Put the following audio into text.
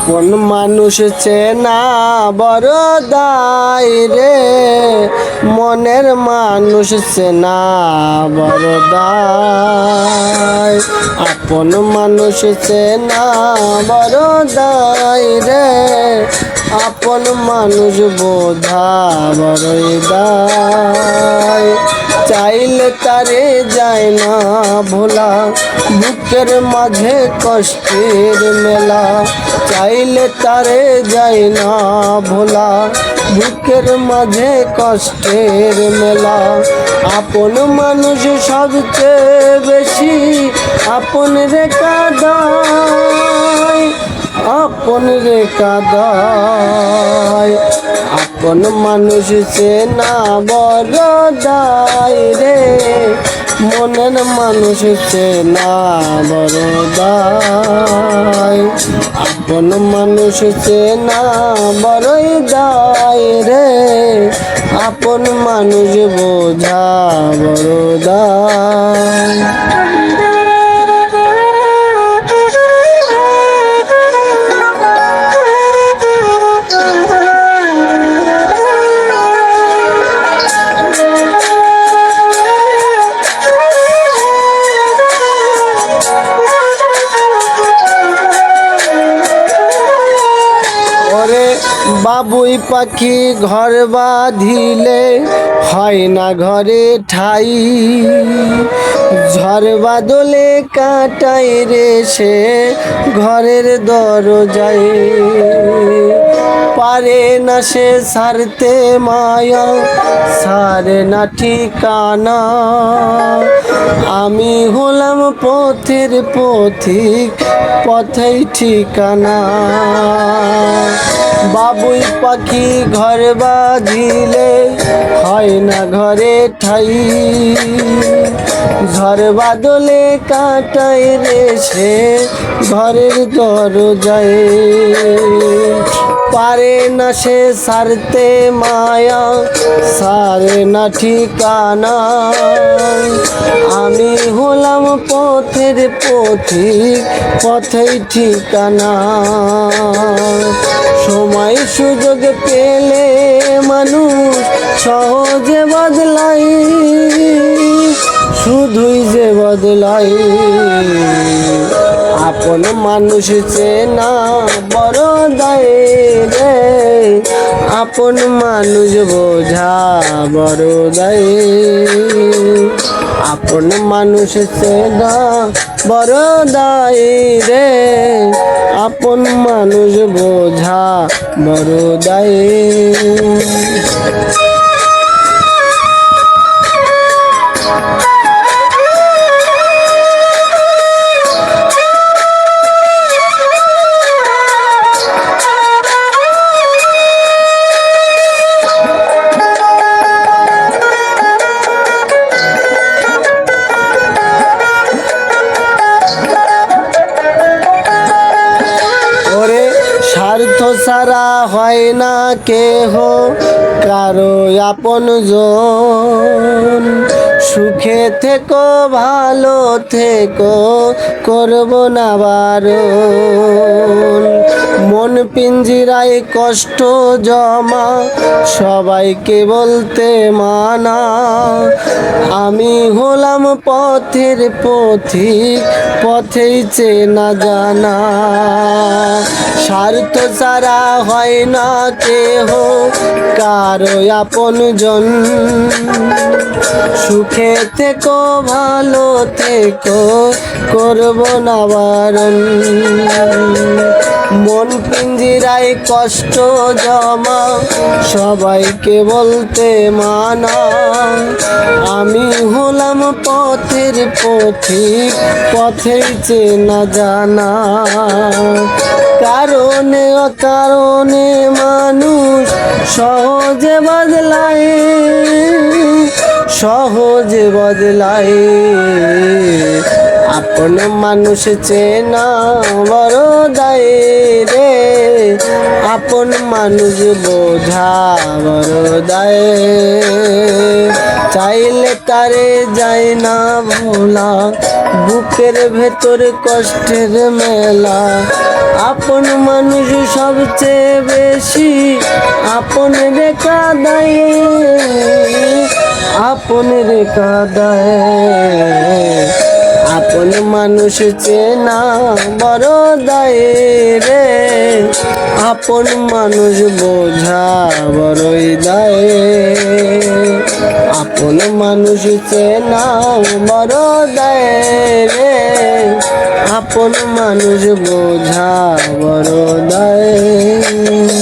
আপন মানুষ চেনা বড় দায় রে, মনের মানুষ চেনা বড় দায়। আপন মানুষ চেনা বড় দায় রে, আপন মানুষ বোঝা বড়ই দায়। চাইলে তারে যায় না ভোলা, বুকের মাঝে কষ্টের মেলা। চাইলে তারে যায় না ভোলা, বুকের মাঝে কষ্টের মেলা। আপন মানুষ সবচেয়ে বেশি আপন রে কাঁদায়, আপন রে কাঁদায়। আপন মানুষ চেনা বড় দায় রে, মনের মানুষ চেনা বড় দায়। আপন মানুষ চেনা বড়ই দায় রে, আপন মানুষ বোঝা বড় দায়। বাবুই পাখি ঘর বাঁধিলে হয় না ঘরে ঠাই, ঝড় বাদলে কাটায় রে সে ঘরের দরজায়। পারে না সে ছাড়তে মায়া, ছাড়ে না ঠিকানা। আমি হলাম পথের পথিক, পথেই ঠিকানা। বাবুই পাখি ঘর বাঁধিলে হয় না ঘরে ঠাই, ঝড় বাদলে কাটায় রে সে ঘরের দরজায়। পারে না সে ছাড়তে মায়া, ছাড়ে না ঠিকানা। আমি হলাম পথের পথিক, পথেই ঠিকানা। সময় সুযোগ পেলে মানুষ সহজে বদলাই, শুধুই যে বদলাই। আপন মানুষ চেনা বড় দায় রে, আপন মানুষ বোঝা বড় দায়। আপন মানুষ চেনা বড় দায় রে, আপন মানুষ বোঝা বড় দায়। স্বার্থ ছাড়া হয় না কেহ কারো আপন জন। সুখে থেকো ভালো থেকো, করব না বারণ। মন পিঞ্জিরায় কষ্ট জমা, সবাইকে বলতে মানা। আমি হলাম পথের পথিক, পথেই চেনা জানা। স্বার্থ ছাড়া হয় না কেহ কারো আপন জন। সুখে থেকো ভালো থেকো, করব না বারণ। মন পিঞ্জিরায় কষ্ট জমা, সবাইকে বলতে মানা। আমি হলাম পথের পথিক, পথেই চেনা জানা। কারণে অকারণে মানুষ সহজে বদলায়, সহজে বদলায়। আপন মানুষ চেনা বড় দায় রে, আপন মানুষ বোঝা বড় দায়। চাইলে তারে যায় না ভোলা, বুকের ভেতর কষ্টের মেলা। আপন মানুষ সবচেয়ে বেশি আপন রেখা দেয়, আপন রেখা দেয়। আপন মানুষ চেনা বড় দায় রে, আপন মানুষ বোঝা বড়ই দায়। আপন মানুষ চেনা বড় দায় রে, আপন মানুষ বোঝা বড় দায়।